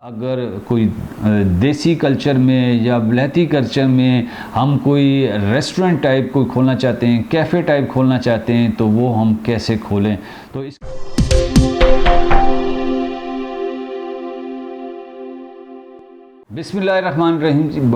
अगर कोई देसी कल्चर में या वलैती कल्चर में हम कोई रेस्टोरेंट टाइप कोई खोलना चाहते हैं, कैफ़े टाइप खोलना चाहते हैं, तो वो हम कैसे खोलें। तो इस बिस्मिल्लाहिर्रहमानिर्रहीम।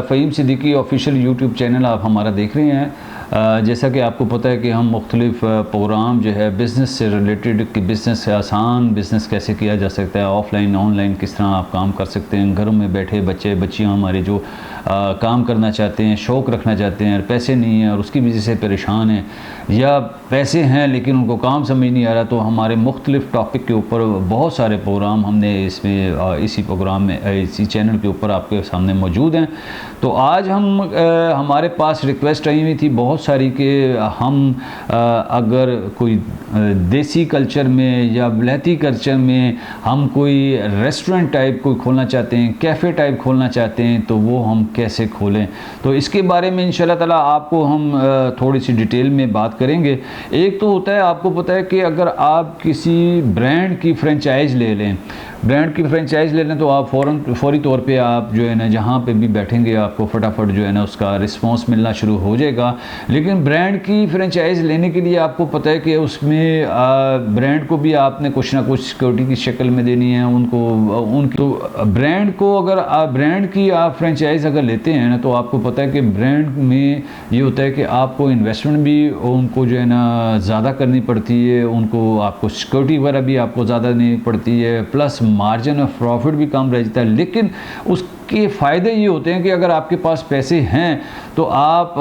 Faheem Siddiqui official YouTube channel आप हमारा देख रहे हैं। जैसा कि आपको पता है कि हम मुख्तलिफ़ प्रोग्राम जो है बिज़नेस से रिलेटेड कि बिज़नेस से आसान बिज़नेस कैसे किया जा सकता है, ऑफ़लाइन ऑनलाइन किस तरह आप काम कर सकते हैं, घरों में बैठे बच्चे बच्चियाँ हमारे जो काम करना चाहते हैं, शौक़ रखना चाहते हैं और पैसे नहीं हैं और उसकी वजह से परेशान हैं, या पैसे हैं लेकिन उनको काम समझ नहीं आ रहा, तो हमारे मुख्तलिफ़ टॉपिक के ऊपर बहुत सारे प्रोग्राम हमने इसमें इसी प्रोग्राम में इसी चैनल के ऊपर आपके सामने मौजूद हैं। तो आज हम हमारे पास रिक्वेस्ट आई हुई थी बहुत सारी कि हम अगर कोई देसी कल्चर में या वलैती कल्चर में हम कोई रेस्टोरेंट टाइप कोई खोलना चाहते हैं, कैफ़े टाइप खोलना चाहते हैं, तो वो हम कैसे खोलें। तो इसके बारे में इंशाल्लाह ताला आपको हम थोड़ी सी डिटेल में बात करेंगे। एक तो होता है, आपको पता है कि अगर आप किसी ब्रांड की फ्रेंचाइज़ ले लें, तो आप फ़ौरी तौर पे आप जो है ना जहाँ पे भी बैठेंगे आपको फटाफट जो है ना उसका रिस्पांस मिलना शुरू हो जाएगा। लेकिन ब्रांड की फ्रेंचाइज़ लेने के लिए आपको पता है कि उसमें ब्रांड को भी आपने कुछ ना कुछ सिक्योरिटी की शक्ल में देनी है उनकी। तो ब्रांड को अगर ब्रांड की आप फ्रेंचाइज़ अगर लेते हैं ना, तो आपको पता है कि ब्रांड में ये होता है कि आपको इन्वेस्टमेंट भी उनको जो है ना ज़्यादा करनी पड़ती है, उनको आपको सिक्योरिटी वगैरह भी आपको ज़्यादा देनी पड़ती है, प्लस मार्जिन ऑफ प्रॉफिट भी कम रह जाता है। लेकिन उसके फ़ायदे ये होते हैं कि अगर आपके पास पैसे हैं तो आप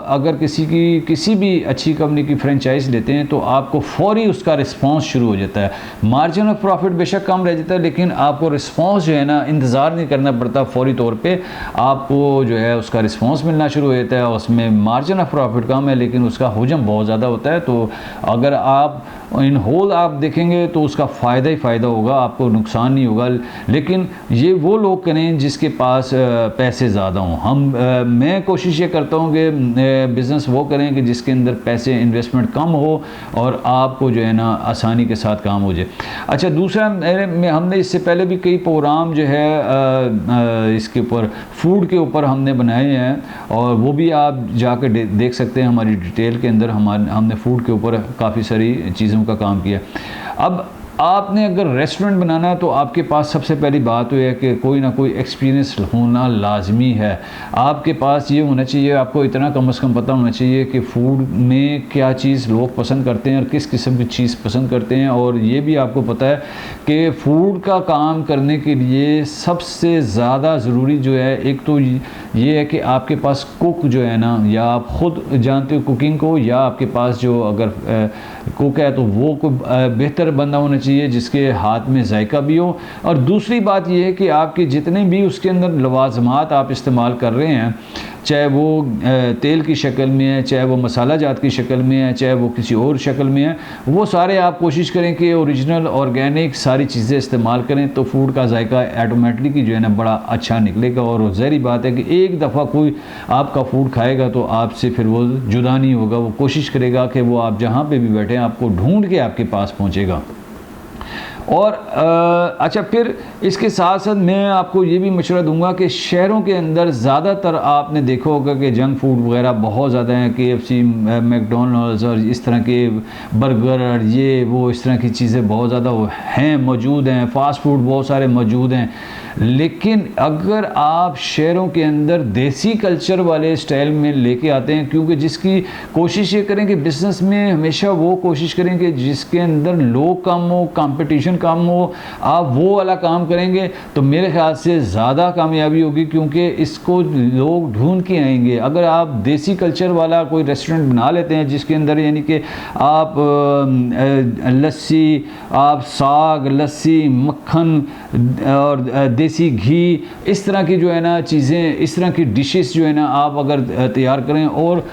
अगर किसी भी अच्छी कंपनी की फ्रेंचाइज लेते हैं तो आपको फ़ौरी उसका रिस्पांस शुरू हो जाता है। मार्जिन ऑफ प्रॉफिट बेशक कम रह जाता है, लेकिन आपको रिस्पांस जो है ना इंतज़ार नहीं करना पड़ता, फ़ौरी तौर पे आपको जो है उसका रिस्पांस मिलना शुरू हो जाता है। उसमें मार्जिन ऑफ प्रॉफिट कम है लेकिन उसका हुजम बहुत ज़्यादा होता है। तो अगर आप इन होल आप देखेंगे तो उसका फ़ायदा ही फ़ायदा होगा, आपको नुकसान नहीं होगा। लेकिन ये वो लोग करें जिसके पास पैसे ज़्यादा हों। मैं कोशिश ये करता हूँ कि बिज़नेस वो करें कि जिसके अंदर पैसे इन्वेस्टमेंट कम हो और आपको जो है ना आसानी के साथ काम हो जाए। अच्छा, दूसरा हमने इससे पहले भी कई प्रोग्राम जो है इसके ऊपर फूड के ऊपर हमने बनाए हैं और वो भी आप जाकर देख सकते हैं हमारी डिटेल के अंदर। हमने फूड के ऊपर काफ़ी सारी चीज़ों का काम किया। अब आपने अगर रेस्टोरेंट बनाना है तो आपके पास सबसे पहली बात है कि कोई ना कोई एक्सपीरियंस होना लाजमी है। आपके पास ये होना चाहिए, आपको इतना कम से कम पता होना चाहिए कि फ़ूड में क्या चीज़ लोग पसंद करते हैं और किस किस्म की चीज़ पसंद करते हैं। और ये भी आपको पता है कि फ़ूड का काम करने के लिए सबसे ज़्यादा ज़रूरी जो है, एक तो ये है कि आपके पास कुक जो है ना, या आप ख़ुद जानते हो कुकिंग को, या आपके पास जो अगर कुक है तो वो कोई बेहतर बंदा होना चाहिए जिसके हाथ में जायका भी हो। और दूसरी बात यह है कि आपके जितने भी उसके अंदर लवाजमात आप इस्तेमाल कर रहे हैं, चाहे वो तेल की शक्ल में है, चाहे वो मसाला जात की शक्ल में है, चाहे वो किसी और शक्ल में है, वो सारे आप कोशिश करें कि ओरिजिनल ऑर्गेनिक सारी चीज़ें इस्तेमाल करें, तो फूड का जायका ऑटोमेटिकली जो है ना बड़ा अच्छा निकलेगा। और ज़ाहिर बात है कि एक दफ़ा कोई आपका फूड खाएगा तो आपसे फिर वो जुदा नहीं होगा, वो कोशिश करेगा कि वो आप जहाँ पे भी बैठे आपको ढूंढ के आपके पास पहुँचेगा। और अच्छा, फिर इसके साथ साथ मैं आपको ये भी मशवरा दूंगा कि शहरों के अंदर ज़्यादातर आपने देखा होगा कि जंक फूड वगैरह बहुत ज़्यादा हैं, KFC, मैकडॉनल्ड्स और इस तरह के बर्गर और ये वो इस तरह की चीज़ें बहुत ज़्यादा हैं, मौजूद हैं, फ़ास्ट फूड बहुत सारे मौजूद हैं। लेकिन अगर आप शहरों के अंदर देसी कल्चर वाले स्टाइल में लेके आते हैं, क्योंकि जिसकी कोशिश ये करें कि बिज़नेस में हमेशा वो कोशिश करें कि जिसके अंदर लोग कम हो, कंपटीशन कम हो, आप वो वाला काम करेंगे तो मेरे ख्याल से ज़्यादा कामयाबी होगी, क्योंकि इसको लोग ढूंढ के आएंगे। अगर आप देसी कल्चर वाला कोई रेस्टोरेंट बना लेते हैं जिसके अंदर यानी कि आप लस्सी, आप साग, लस्सी, मक्खन और देसी घी, इस तरह की जो है ना चीज़ें, इस तरह की डिशेस जो है ना आप अगर तैयार करें, और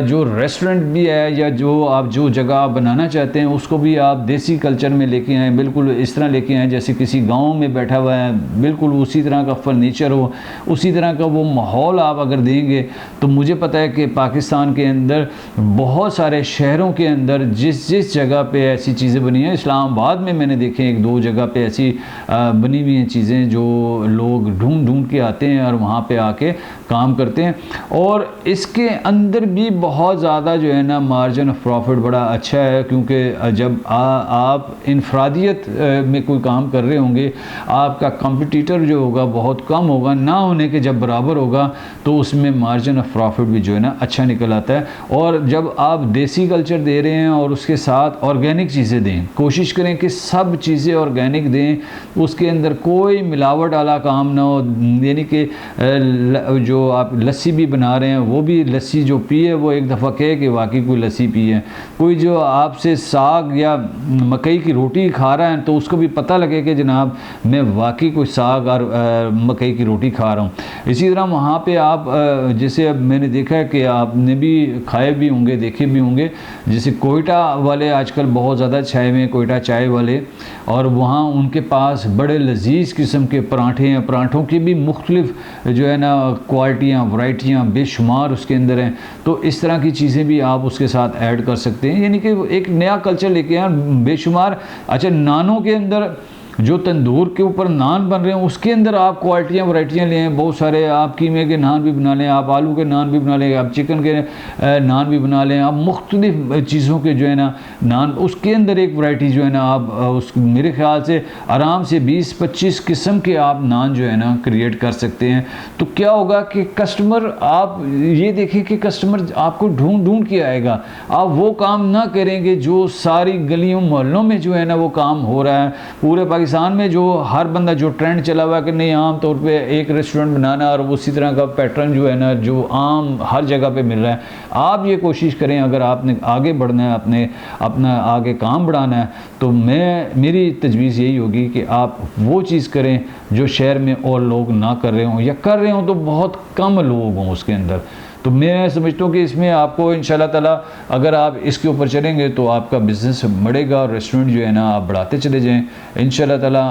जो रेस्टोरेंट भी है या जो आप जो जगह आप बनाना चाहते हैं उसको भी आप देसी कल्चर में लेके आएँ, बिल्कुल इस तरह लेके आएँ जैसे किसी गांव में बैठा हुआ है, बिल्कुल उसी तरह का फर्नीचर हो, उसी तरह का वो माहौल आप अगर देंगे तो मुझे पता है कि पाकिस्तान के अंदर बहुत सारे शहरों के अंदर जिस जिस जगह पे ऐसी चीज़ें बनी हैं, इस्लामाबाद में मैंने देखे 1-2 जगह पे ऐसी बनी हुई हैं चीज़ें जो लोग ढूंढ ढूंढ के आते हैं और वहाँ पे आके काम करते हैं। और इसके अंदर भी बहुत ज़्यादा जो है ना मार्जिन ऑफ प्रॉफिट बड़ा अच्छा है, क्योंकि जब आप इनफरादियत में कोई काम कर रहे होंगे, आपका कंपटीटर जो होगा बहुत कम होगा, ना होने के जब बराबर होगा, तो उसमें मार्जिन ऑफ प्रॉफिट भी जो है ना अच्छा निकल आता है। और जब आप देसी कल्चर दे रहे हैं और उसके साथ ऑर्गेनिक चीज़ें दें, कोशिश करें कि सब चीज़ें ऑर्गेनिक दें, उसके अंदर कोई मिलावट वाला काम ना हो। यानी कि जो आप लस्सी भी बना रहे हैं, वो भी लस्सी जो पिए वो एक दफ़ा कहे कि वाकई कोई लस्सी पी है। कोई जो आपसे साग या मकई की रोटी खा रहा है तो उसको भी पता लगे कि जनाब मैं वाकई कोई साग और मकई की रोटी खा रहा हूँ। इसी तरह वहाँ पे आप जैसे अब मैंने देखा है कि आपने भी खाए भी होंगे, देखे भी होंगे, जैसे कोयटा वाले आजकल बहुत ज़्यादा छाए हुए हैं, कोयटा चाय वाले, और वहाँ उनके पास बड़े लजीज किस्म के पराठे हैं। पराठों की भी मुख्तलिफ जो है ना क्वालिटियाँ, वैरायटियाँ बेशुमार उसके अंदर हैं। तो इस तरह की चीज़ें भी आप उसके साथ ऐड कर सकते हैं, यानी कि एक नया कल्चर लेके आए बेशुमार। अच्छा, नानों के अंदर जो तंदूर के ऊपर नान बन रहे हैं उसके अंदर आप क्वालिटियाँ वैरायटियाँ लें, बहुत सारे आप कीमे के नान भी बना लें, आप आलू के नान भी बना लें, आप चिकन के नान भी बना लें, आप मुख्तलिफ चीज़ों के जो है ना नान, उसके अंदर एक वैरायटी जो है ना आप उस मेरे ख्याल से आराम से 20-25 किस्म के आप नान जो है ना क्रिएट कर सकते हैं। तो क्या होगा कि कस्टमर, आप ये देखें कि कस्टमर आपको ढूंढ ढूंढ के आएगा। आप वो काम ना करेंगे जो सारी गलियों मोहल्लों में जो है ना वो काम हो रहा है पूरे पाकिस्तान में, जो हर बंदा जो ट्रेंड चला हुआ है कि नहीं आम तौर पे एक रेस्टोरेंट बनाना और उसी तरह का पैटर्न जो है ना जो आम हर जगह पे मिल रहा है। आप ये कोशिश करें, अगर आपने आगे बढ़ना है, अपना आगे काम बढ़ाना है, तो मेरी तजवीज़ यही होगी कि आप वो चीज़ करें जो शहर में और लोग ना कर रहे हों, या कर रहे हों तो बहुत कम लोग हों उसके अंदर। तो मैं समझता हूँ कि इसमें आपको इंशाल्लाह ताला अगर आप इसके ऊपर चलेंगे तो आपका बिज़नेस बढ़ेगा और रेस्टोरेंट जो है ना आप बढ़ाते चले जाएं। इंशाल्लाह ताला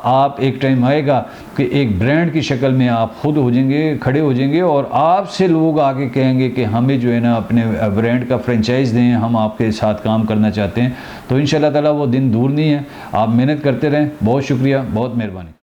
आप एक टाइम आएगा कि एक ब्रांड की शक्ल में आप खुद हो जाएंगे, खड़े हो जाएंगे, और आपसे लोग आके कहेंगे कि हमें जो है ना अपने ब्रांड का फ्रेंचाइज़ दें, हम आपके साथ काम करना चाहते हैं। तो इंशाल्लाह ताला वो दिन दूर नहीं है। आप मेहनत करते रहें। बहुत शुक्रिया, बहुत मेहरबानी।